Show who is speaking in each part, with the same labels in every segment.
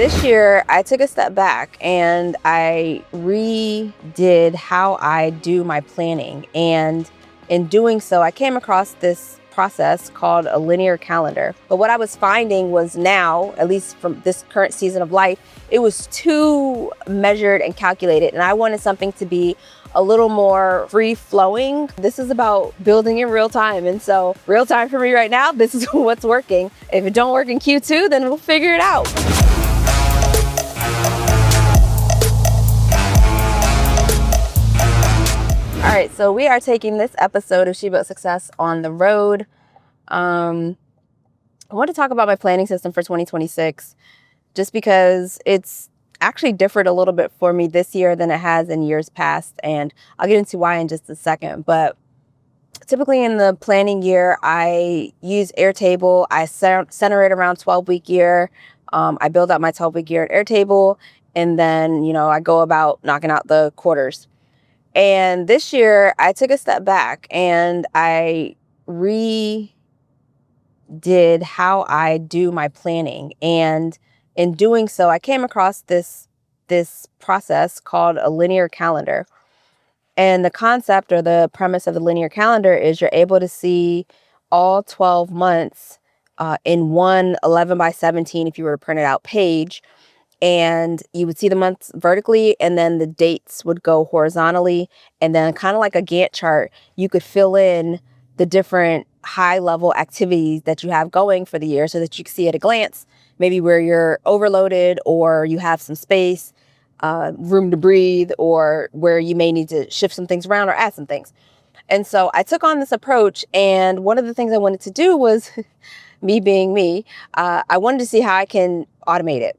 Speaker 1: This year, I took a step back and I redid how I do my planning. And in doing so, I came across this process called a linear calendar. But what I was finding was now, at least from this current season of life, it was too measured and calculated. And I wanted something to be a little more free flowing. This is about building in real time. And so real time for me right now, this is what's working. If it don't work in Q2, then we'll figure it out. All right, so we are taking this episode of She Built Success on the road. I want to talk about my planning system for 2026, just because it's actually differed a little bit for me this year than it has in years past. And I'll get into why in just a second. But typically in the planning year, I use Airtable. I center it around 12-week year. I build out my 12-week year in Airtable. And then, I go about knocking out the quarters. And this year, I took a step back and I redid how I do my planning. And in doing so, I came across this process called a linear calendar. And the concept or the premise of the linear calendar is you're able to see all 12 months in one 11 by 17, if you were to print it out, page. And you would see the months vertically, and then the dates would go horizontally. And then kind of like a Gantt chart, you could fill in the different high level activities that you have going for the year so that you can see at a glance, maybe where you're overloaded or you have some space, room to breathe, or where you may need to shift some things around or add some things. And so I took on this approach, and one of the things I wanted to do was, me being me, I wanted to see how I can automate it.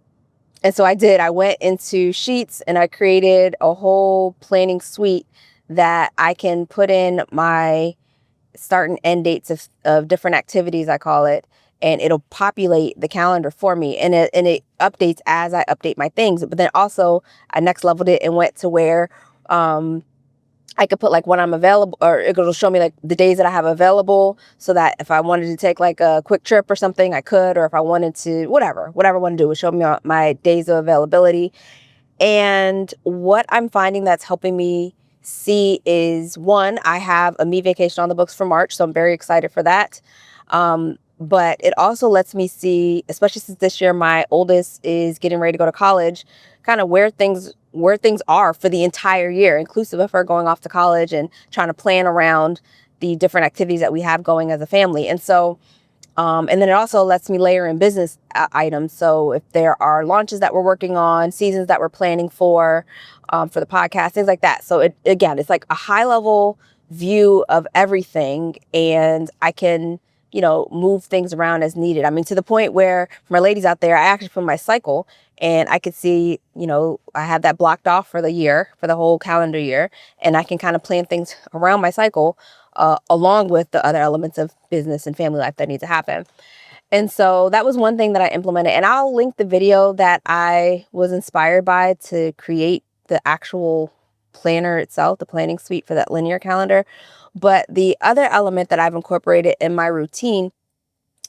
Speaker 1: And so I did. I went into Sheets and I created a whole planning suite that I can put in my start and end dates of different activities, I call it, and it'll populate the calendar for me. And it updates as I update my things. But then also I next leveled it and went to where I could put like when I'm available, or it'll show me like the days that I have available, so that if I wanted to take like a quick trip or something, I could, or if I wanted to, whatever I want to do, it show me my days of availability. And what I'm finding that's helping me see is, one, I have a me vacation on the books for March, so I'm very excited for that. But it also lets me see, especially since this year my oldest is getting ready to go to college, kind of where things are for the entire year, inclusive of her going off to college, and trying to plan around the different activities that we have going as a family. And so, and then it also lets me layer in business items. So if there are launches that we're working on, seasons that we're planning for the podcast, things like that. So it's like a high level view of everything, and I can, move things around as needed. I mean, to the point where, for my ladies out there, I actually put my cycle, and I could see, I have that blocked off for the year, for the whole calendar year, and I can kind of plan things around my cycle, along with the other elements of business and family life that need to happen. And so that was one thing that I implemented, and I'll link the video that I was inspired by to create the actual planner itself, the planning suite for that linear calendar. But the other element that I've incorporated in my routine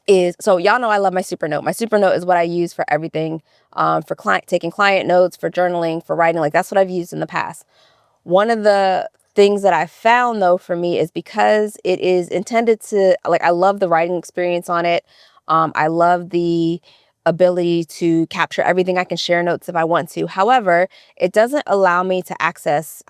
Speaker 1: is, so y'all know I love my SuperNote. My SuperNote is what I use for everything, for taking client notes, for journaling, for writing. Like, that's what I've used in the past. One of the things that I found, though, for me is, because it is intended to, like, I love the writing experience on it. I love the ability to capture everything. I can share notes if I want to. However, it doesn't allow me to access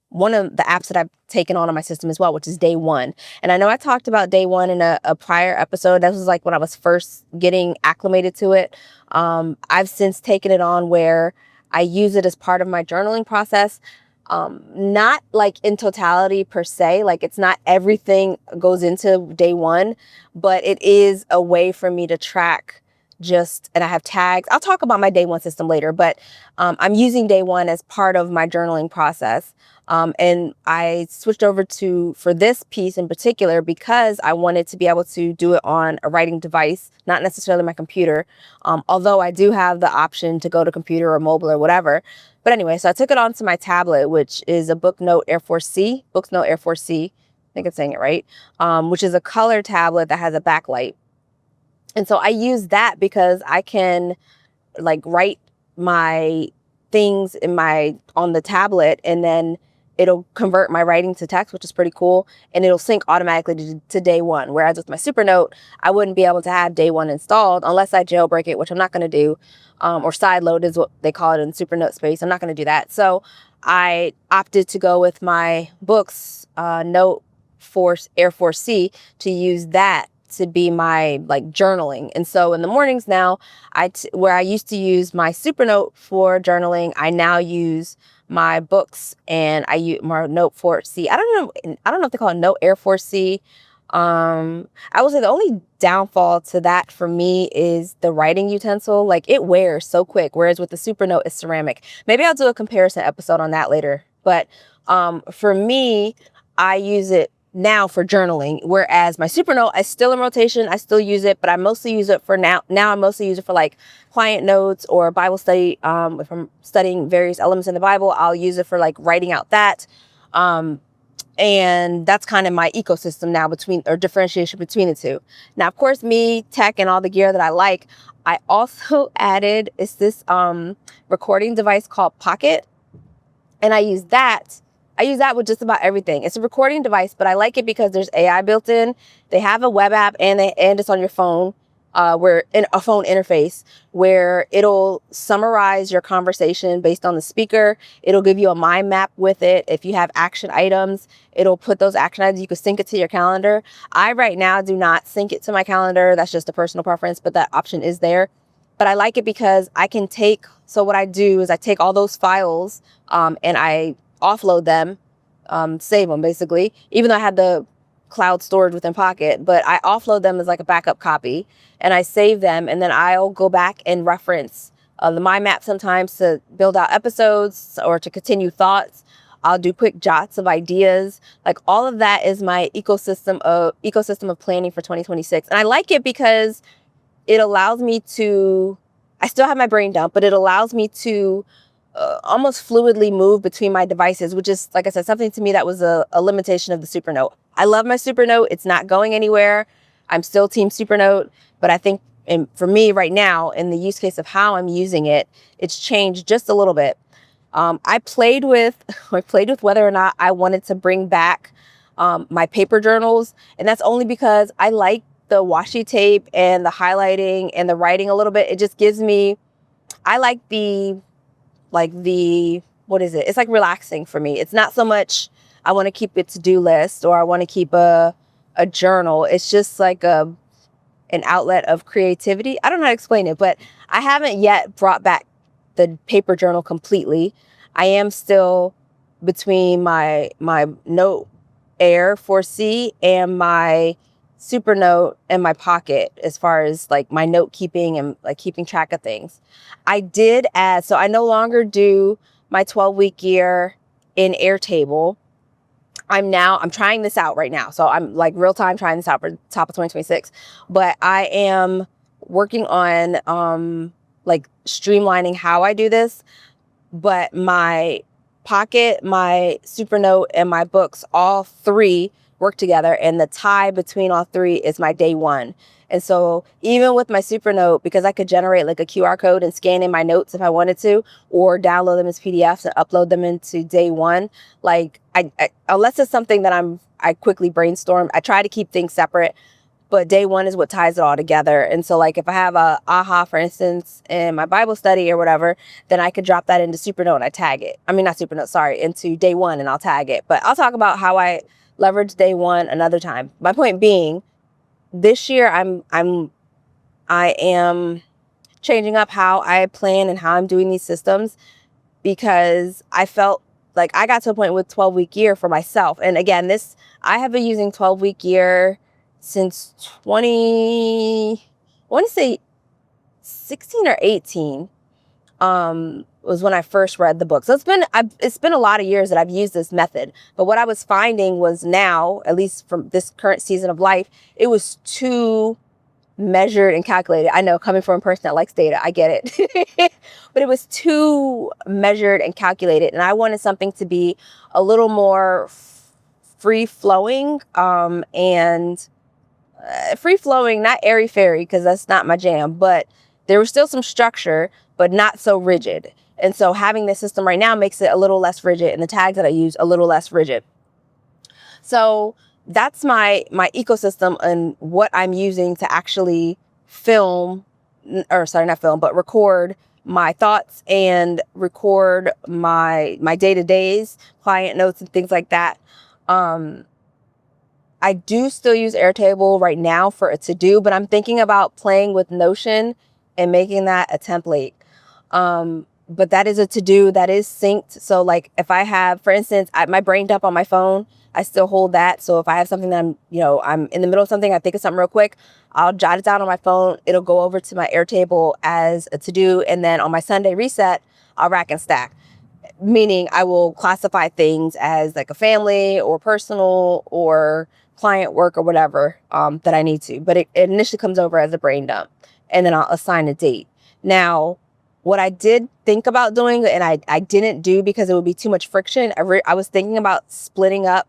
Speaker 1: one of the apps that I've taken on my system as well, which is Day One. And I know I talked about Day One in a prior episode. That was like when I was first getting acclimated to it. I've since taken it on where I use it as part of my journaling process. Not like in totality per se, like it's not everything goes into Day One, but it is a way for me to track and I have tags. I'll talk about my Day One system later, but I'm using Day One as part of my journaling process. And I switched over for this piece in particular, because I wanted to be able to do it on a writing device, not necessarily my computer. Although I do have the option to go to computer or mobile or whatever. But anyway, so I took it onto my tablet, which is a Boox Note Air4 C, Boox Note Air4 C. I think I'm saying it right. Which is a color tablet that has a backlight. And so I use that because I can like write my things on the tablet, and then it'll convert my writing to text, which is pretty cool. And it'll sync automatically to day one. Whereas with my SuperNote, I wouldn't be able to have day one installed unless I jailbreak it, which I'm not going to do. Or sideload is what they call it in SuperNote space. I'm not going to do that. So I opted to go with my Boox Note Air4 C to use that to be my like journaling. And so in the mornings now, where I used to use my SuperNote for journaling, I now use my Boox, and I use my Note 4 C. I don't know if they call it Note Air4 C. I would say the only downfall to that for me is the writing utensil. Like, it wears so quick, whereas with the SuperNote, it's ceramic. Maybe I'll do a comparison episode on that later. But for me, I use it now for journaling, whereas my SuperNote is still in rotation. I still use it, but I mostly use it for now I mostly use it for like client notes or Bible study. If I'm studying various elements in the Bible, I'll use it for like writing out that. And that's kind of my ecosystem now differentiation between the two. Now, of course, me, tech, and all the gear that I like, I also added this recording device called Pocket. And I use that with just about everything. It's a recording device, but I like it because there's AI built in. They have a web app, and it's on your phone, where in a phone interface where it'll summarize your conversation based on the speaker. It'll give you a mind map with it. If you have action items, it'll put those action items. You can sync it to your calendar. I right now do not sync it to my calendar. That's just a personal preference, but that option is there. But I like it because so what I do is I take all those files, and I offload them, save them basically, even though I had the cloud storage within Pocket, but I offload them as like a backup copy, and I save them, and then I'll go back and reference the mind map sometimes to build out episodes or to continue thoughts. I'll do quick jots of ideas. Like, all of that is my ecosystem of planning for 2026. And I like it because it allows me to, I still have my brain dump, but it allows me to almost fluidly move between my devices, which is, like I said, something to me that was a limitation of the SuperNote. I love my SuperNote. It's not going anywhere. I'm still team SuperNote, but I think for me right now, in the use case of how I'm using it, it's changed just a little bit. I played with whether or not I wanted to bring back my paper journals, and that's only because I like the washi tape and the highlighting and the writing a little bit. It just gives me, I like what is it? It's like relaxing for me. It's not so much I want to keep a to-do list or I want to keep a journal. It's just like an outlet of creativity. I don't know how to explain it, but I haven't yet brought back the paper journal completely. I am still between my Note Air4 C and my SuperNote and my Pocket as far as like my note keeping and like keeping track of things. I did add, so I no longer do my 12-week year in Airtable. I'm trying this out right now. So I'm like real time trying this out for top of 2026. But I am working on like streamlining how I do this. But my Pocket, my SuperNote, and my Boox, all three work together, and the tie between all three is my day one. And so even with my SuperNote, because I could generate like a QR code and scan in my notes if I wanted to, or download them as PDFs and upload them into day one, like I unless it's something that I quickly brainstorm, I try to keep things separate. But day one is what ties it all together. And so like if I have a aha, for instance, in my Bible study or whatever, then I could drop that into SuperNote and I tag it. I mean, not SuperNote, sorry, into day one, and I'll tag it. But I'll talk about how I leverage day one another time. My point being, this year I am changing up how I plan and how I'm doing these systems, because I felt like I got to a point with 12-week year for myself. And again, I have been using 12-week year since I want to say 16 or 18 was when I first read the book. So it's been a lot of years that I've used this method. But what I was finding was now, at least from this current season of life, it was too measured and calculated. I know, coming from a person that likes data, I get it. But it was too measured and calculated. And I wanted something to be a little more free-flowing, free-flowing, not airy-fairy, because that's not my jam, but there was still some structure, but not so rigid. And so having this system right now makes it a little less rigid, and the tags that I use a little less rigid. So that's my ecosystem and what I'm using to actually film, or sorry, not film, but record my thoughts and record my day-to-days, client notes and things like that. I do still use Airtable right now for a to-do, but I'm thinking about playing with Notion and making that a template. But that is a to-do that is synced. So like if I have, for instance, my brain dump on my phone, I still hold that. So if I have something that I'm in the middle of something, I think of something real quick, I'll jot it down on my phone. It'll go over to my Airtable as a to-do. And then on my Sunday reset, I'll rack and stack. Meaning I will classify things as like a family or personal or client work or whatever that I need to. But it initially comes over as a brain dump, and then I'll assign a date. Now, what I did think about doing, and I didn't do because it would be too much friction, I was thinking about splitting up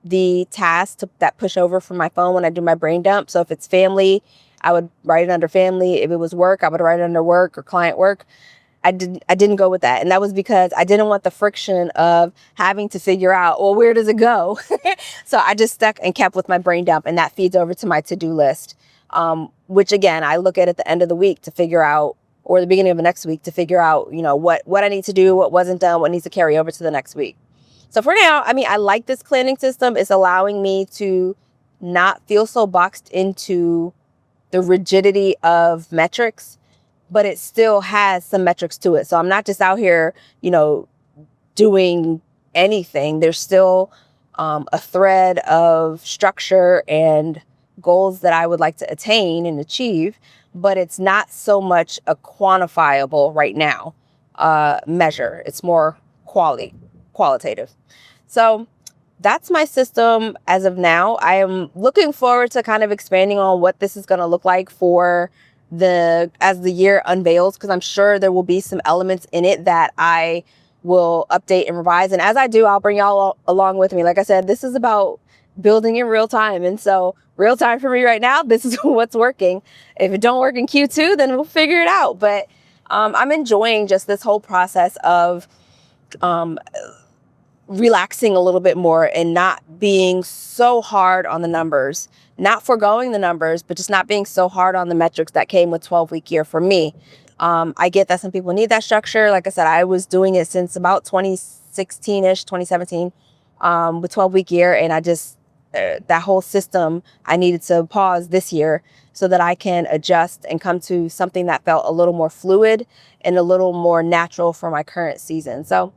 Speaker 1: the tasks that push over from my phone when I do my brain dump. So if it's family, I would write it under family. If it was work, I would write it under work or client work. I didn't go with that. And that was because I didn't want the friction of having to figure out, well, where does it go? So I just stuck and kept with my brain dump, and that feeds over to my to-do list, which again, I look at the end of the week to figure out, or the beginning of the next week to figure out, what I need to do, what wasn't done, what needs to carry over to the next week. So for now, I like this planning system. It's allowing me to not feel so boxed into the rigidity of metrics, but it still has some metrics to it. So I'm not just out here, doing anything. There's still a thread of structure and goals that I would like to attain and achieve, but it's not so much a quantifiable right now measure. It's more qualitative. So that's my system as of now. I am looking forward to kind of expanding on what this is going to look like as the year unveils, because I'm sure there will be some elements in it that I will update and revise. And as I do, I'll bring y'all along with me. Like I said, this is about building in real time. And so real time for me right now, this is what's working. If it don't work in Q2, then we'll figure it out. But I'm enjoying just this whole process of relaxing a little bit more and not being so hard on the numbers, not foregoing the numbers, but just not being so hard on the metrics that came with 12-week year for me. I get that some people need that structure. Like I said, I was doing it since about 2016-ish, 2017 with 12-week year. And I just, that whole system, I needed to pause this year so that I can adjust and come to something that felt a little more fluid and a little more natural for my current season. So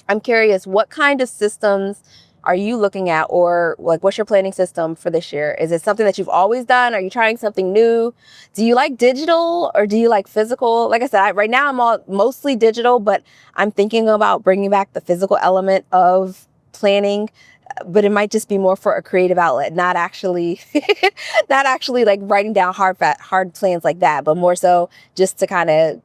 Speaker 1: I'm curious, what kind of systems are you looking at, or like what's your planning system for this year? Is it something that you've always done? Are you trying something new? Do you like digital or do you like physical? Like I said, right now I'm mostly digital, but I'm thinking about bringing back the physical element of planning, but it might just be more for a creative outlet, not actually like writing down hard plans like that, but more so just to kind of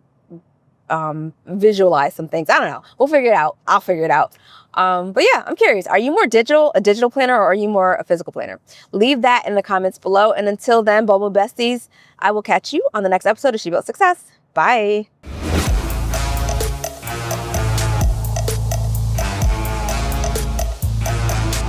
Speaker 1: visualize some things. I don't know. We'll figure it out. I'll figure it out. But yeah, I'm curious. Are you more a digital planner, or are you more a physical planner? Leave that in the comments below. And until then, Bubble Besties, I will catch you on the next episode of She Built Success. Bye.